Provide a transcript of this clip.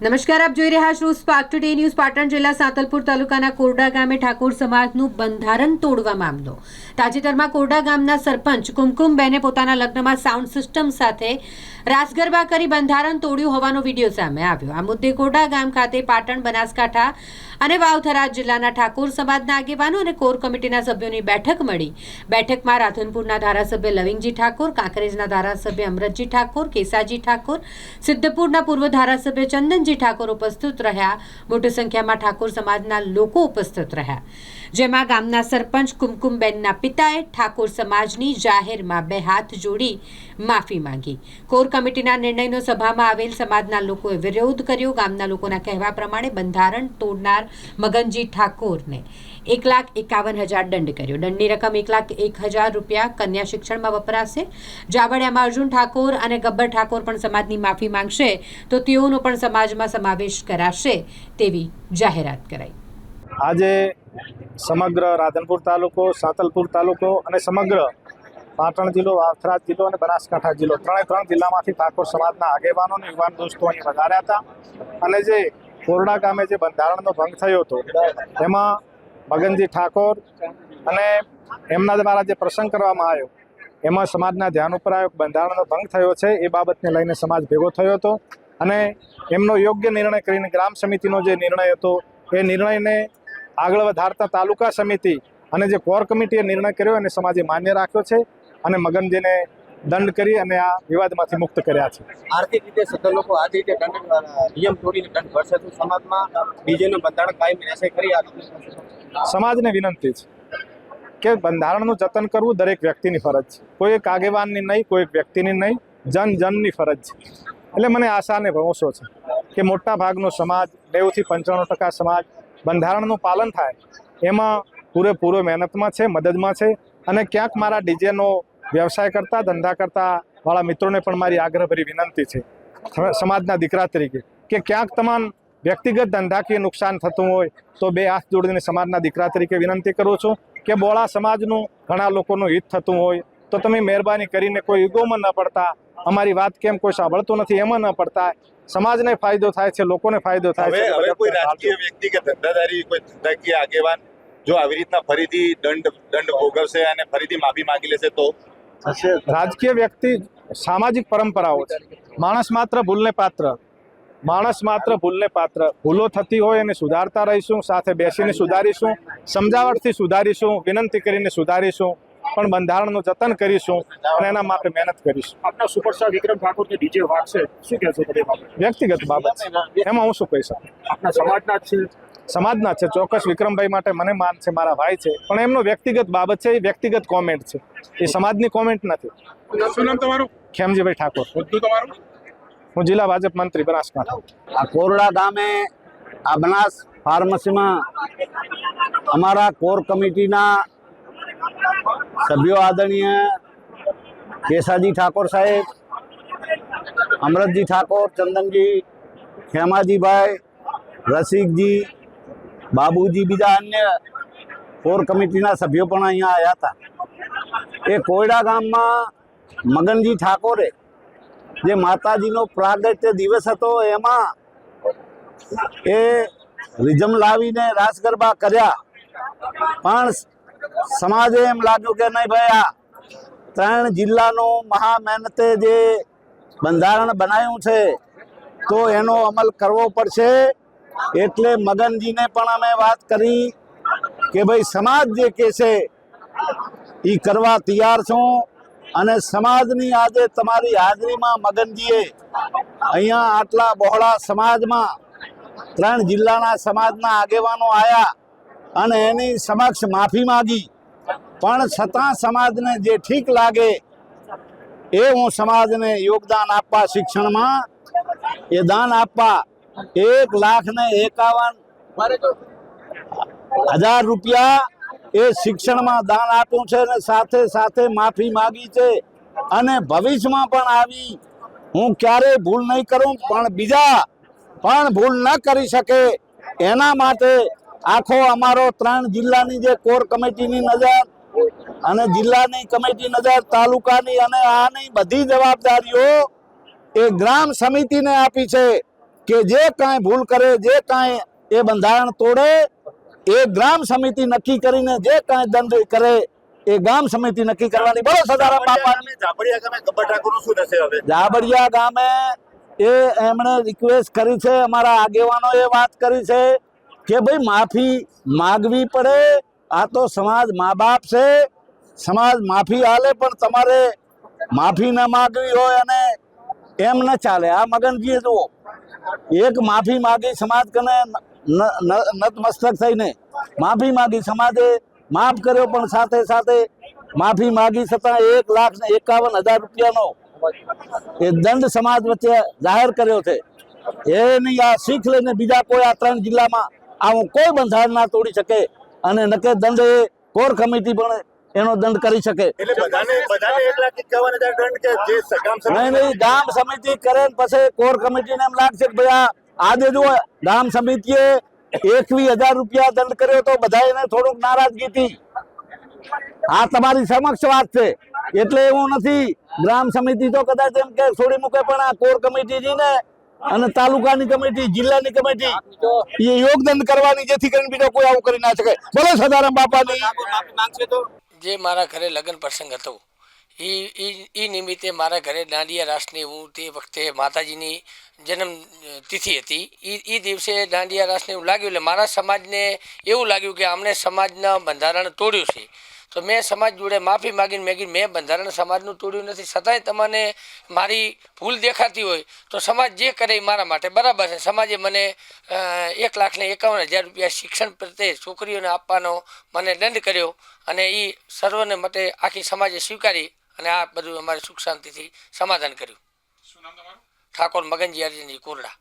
નમસ્કાર, આપ જોઈ રહ્યા છો સ્પાર્ક ટુડે ન્યૂઝ. પાટણ જિલ્લા સાંતલપુર તાલુકાના કોરડા ગામે ઠાકોર સમાજનું બંધારણ તોડવા મામલો. તાજેતરમાં કોરડા ગામના સરપંચ કુમકુમબેને પોતાના લગ્નમાં સાઉન્ડ સિસ્ટમ સાથે રાસ ગરબા કરી બંધારણ તોડ્યું હોવાનો વિડીયો સામે આવ્યો. આ મુદ્દે કોરડા ગામ ખાતે પાટણ, બનાસકાંઠા અને વાવથરા જિલ્લાના ઠાકોર સમાજના આગેવાનો અને કોર કમિટીના સભ્યોની બેઠક મળી. બેઠકમાં રાધનપુરના ધારાસભ્ય લવિંગજી ઠાકોર, કાંકરેજના ધારાસભ્ય અમરતજી ઠાકોર, કેસાજી ઠાકોર, સિદ્ધપુરના પૂર્વ ધારાસભ્ય ચંદનજી ઠાકોર ઉપસ્થિત રહ્યા. મોટી સંખ્યામાં ઠાકોર સમાજના લોકો ઉપસ્થિત રહ્યા, જેમાં ગામના સરપંચ કુમકુમબેનના પિતાએ ઠાકોર સમાજની જાહેરમાં બે હાથ જોડી માફી માંગી. કોર કમિટીના નિર્ણયનો સભામાં આવેલ સમાજના લોકોએ વિરોધ કર્યો. ગામના લોકોના કહેવા પ્રમાણે બંધારણ તોડનાર મગનજી ઠાકોરને 1,51,000 દંડ કર્યો. દંડની રકમ 1,01,000 રૂપિયા કન્યા શિક્ષણમાં વપરાશે. જાવડિયામાં અર્જુન ઠાકોર અને ગબ્બર ઠાકોર પણ સમાજની માફી માંગશે તો તેઓનો પણ સમાજમાં સમાવેશ કરાશે તેવી જાહેરાત કરાઈ. આજે સમગ્ર રાધનપુર તાલુકો, સાંતલપુર તાલુકો અને સમગ્ર પાટણ જિલ્લો, વાવથરા જિલ્લો અને બનાસકાંઠા જિલ્લો, ત્રણ જિલ્લામાંથી ઠાકોર સમાજના આગેવાનો અને યુવાન દોસ્તો અહીં વધાર્યા હતા. અને જે કોરડા ગામે જે બંધારણનો ભંગ થયો હતો એમાં મગનજી ઠાકોર અને એમના દ્વારા જે પ્રસંગ કરવામાં આવ્યો એમાં સમાજના ધ્યાન ઉપર આવ્યો બંધારણનો ભંગ થયો છે એ બાબતને લઈને સમાજ ભેગો થયો હતો. અને એમનો યોગ્ય નિર્ણય કરીને ગ્રામ સમિતિનો જે નિર્ણય હતો એ નિર્ણયને આગળ વધારતા તાલુકા સમિતિ અને જે કોર કમિટીએ નિર્ણય કર્યો એને સમાજે માન્ય રાખ્યો છે અને મગનજીને દંડ કરી અને આ વિવાદમાંથી મુક્ત કર્યા છે. આર્થિક રીતે સધર લોકો આ રીતે નિયમ તોડીને દંડ ભરશે તો સમાજમાં બીજેનું બંધારણ કાયમી રહેશે ખરી? સમાજને વિનંતી છે કે બંધારણનું જતન કરવું દરેક વ્યક્તિની ફરજ છે. કોઈ એક આગેવાનની નહીં, કોઈ એક વ્યક્તિની નહીં, જનની ફરજ છે. એટલે મને આશા અને ભરોસો છે કે મોટા ભાગનો સમાજ, 90 થી 95% સમાજ બંધારણનું પાલન થાય એમાં પૂરેપૂરો મહેનતમાં છે, મદદમાં છે. અને ક્યાંક મારા ડીજેનો વ્યવસાય કરતા, ધંધા કરતા વાળા મિત્રોને પણ મારી આગ્રહભરી વિનંતી છે સમાજના દીકરા તરીકે કે ક્યાંક તમામ વ્યક્તિગત ધંધાકીય નુકસાન થતું હોય તો બે હાથ જોડીને સમાજના દીકરા તરીકે વિનંતી કરું છું કે બોળા સમાજનું ઘણા લોકોનું હિત થતું હોય તો તમે મહેરબાની કરીને કોઈ ઈગોમાં ન પડતા, અમારી વાત કેમ કોઈ સાંભળતું નથી એમાં ન પડતા. સમાજને ફાયદો થાય છે, લોકોને ફાયદો થાય છે. હવે કોઈ રાજકીય વ્યક્તિ કે ધંધાદારી, કોઈ ધંધાકીય આગેવાન જો આવી રીતના ફરીથી દંડ ભોગવશે અને ફરીથી માફી માંગી લેશે તો રાજકીય વ્યક્તિ, સામાજિક પરંપરાઓ છે. માણસ માત્ર ભૂલને પાત્ર. ભૂલો થતી હોય એને સુધારતા રહીશું, સાથે બેસીને સુધારીશું, સમજાવટથી સુધારીશું, વિનંતી કરીને સુધારીશું, પણ બંધારણનું જતન કરીશું અને એના માટે મહેનત કરીશું. આપના સુપરસ્ટાર વિક્રમ ઠાકોરને ડીજે વાગશે, શું કહેશો તમે? વ્યક્તિગત બાબત છે, એમાં હું શું કહી શકું? આપના સમાજના છે, ચોક્કસ. વિક્રમભાઈ માટે મને માન છે, મારા ભાઈ છે, પણ એમનો વ્યક્તિગત બાબત છે, એ વ્યક્તિગત કોમેન્ટ છે, એ સમાજની કોમેન્ટ નથી. શું નામ તમારું? ખેમજીભાઈ ઠાકોર. તમારું? હું જિલ્લા ભાજપ મંત્રી, બનાસકાંઠા. આ કોરડા ગામે આ બનાસ ફાર્મસીમાં અમારા કોર કમિટીના સભ્યો આદરણીય કેસાજી ઠાકોર સાહેબ, અમરતજી ઠાકોર, ચંદનજી, ખેમાજીભાઈ, રસિકજી, બાબુજી, બીજા અન્ય કોર કમિટીના સભ્યો પણ અહીંયા આવ્યા હતા. એ કોરડા ગામમાં મગનજી ઠાકોરે જે માતાજીનો પ્રાગટ્ય દિવસ હતો એમાં એ રિઝમ લાવીને રાસ ગરબા કર્યા. પણ સમાજે એમ લાગ્યું કે નહીં ભાઈ, આ 3 જિલ્લાનું મહા મહેનતે જે બંધારણ બનાવ્યું છે તો એનો અમલ કરવો પડશે. એટલે મગનજીને પણ અમે વાત કરી કે ભાઈ સમાજ જે કહેશે એ કરવા તૈયાર છું. અને સમાજની આજે તમારી હાજરીમાં મગનજીએ અહીંયા આટલા બહોળા સમાજમાં 3 જિલ્લાના સમાજના આગેવાનો આવ્યા અને એની સમક્ષ માફી માગી. પણ છતાં સમાજને જે ઠીક લાગે એ હું સમાજને યોગદાન આપવા, શિક્ષણમાં એ દાન આપવા 1,51,000 રૂપિયા એ શિક્ષણમાં દાન આપ્યું છે અને સાથે સાથે માફી માગી છે. અને ભવિષ્યમાં પણ આવી હું ક્યારેય ભૂલ નહીં કરું, પણ બીજા પણ ભૂલ ન કરી શકે એના માટે આખો અમારો 3 જિલ્લાની જે કોર કમિટીની નજર અને જિલ્લાની કમિટી નજર, તાલુકાની અને આની બધી જવાબદારીઓ એ ગ્રામ સમિતિને આપી છે. કે જે કાંઈ ભૂલ કરે, જે કાંઈ એ બંધારણ તોડે, એ ગ્રામ સમિતિ નક્કી કરીને જે કાંઈ દંડ કરે એ ગામ સમિતિ નક્કી કરવાની. બોલો સદારામ બાપાની. જાબડિયા ગામે ગબ્બર ઠાકોરનું શું થશે હવે? જાબડિયા ગામે એમણે રિક્વેસ્ટ કરી છે, અમારા આગેવાનોએ વાત કરી છે કે ભાઈ માફી માગવી પડે. આ તો સમાજ મા બાપ છે, સમાજ માફી આલે, પણ તમારે માફી ન માગવી હોય અને એમ ન ચાલે. આ મગનજીએ જુઓ, એક માફી માગી સમાજ કને નતમસ્તક થઈને માફી માગી, સમાજે માફ કર્યો, પણ સાથે સાથે માફી માગી છતાં 1,51,000 રૂપિયાનો એ દંડ સમાજ વચ્ચે જાહેર કર્યો છે. એની આ શીખ લઈને બીજા કોઈ આ 3 જિલ્લામાં આવું કોઈ બંધારણ ના તોડી શકે અને નકે દંડ એ કોર કમિટી પણ એનો દંડ કરી શકે. એટલે બધાને 1,51,000 દંડ કે જે ગામ નહીં, ગામ સમિતિ કરે ને પછી કોર કમિટીને એમ લાગશે કે ભાઈ આજે જો ગામ સમિતિએ 21,000 રૂપિયા દંડ કર્યો તો બધા એને થોડુંક નારાજગી હતી. આ તમારી સમક્ષ વાત છે, એટલે એવું નથી. ગ્રામ સમિતિ તો કદાચ એમ કે છોડી મૂકે, પણ આ કોર કમિટી ને અને તાલુકાની કમિટી, જિલ્લાની કમિટી એ યોગદાન કરવાની, જેથી કરીને બીજો કોઈ આવું કરી ના શકે. બોલો સદારામ બાપાની. જે મારા ઘરે લગ્ન પ્રસંગ હતો એ નિમિત્તે મારા ઘરે દાંડિયા રાસની હું તે વખતે માતાજીની જન્મ તિથિ હતી. એ દિવસે દાંડિયા રાસને એવું લાગ્યું, એટલે મારા સમાજને એવું લાગ્યું કે આમણે સમાજના બંધારણ તોડ્યું છે. તો મેં સમાજ જોડે માફી માગીને મેં બંધારણ સમાજનું તોડ્યું નથી. છતાંય તમને મારી ભૂલ દેખાતી હોય તો સમાજ જે કરે એ મારા માટે બરાબર છે. સમાજે મને 1,51,000 રૂપિયા શિક્ષણ પ્રત્યે છોકરીઓને આપવાનો મને દંડ કર્યો અને એ સર્વને માટે આખી સમાજે સ્વીકારી અને આ બધું અમારે સુખ શાંતિથી સમાધાન કર્યું. ઠાકોર મગનજી અરજનજી કોરડા.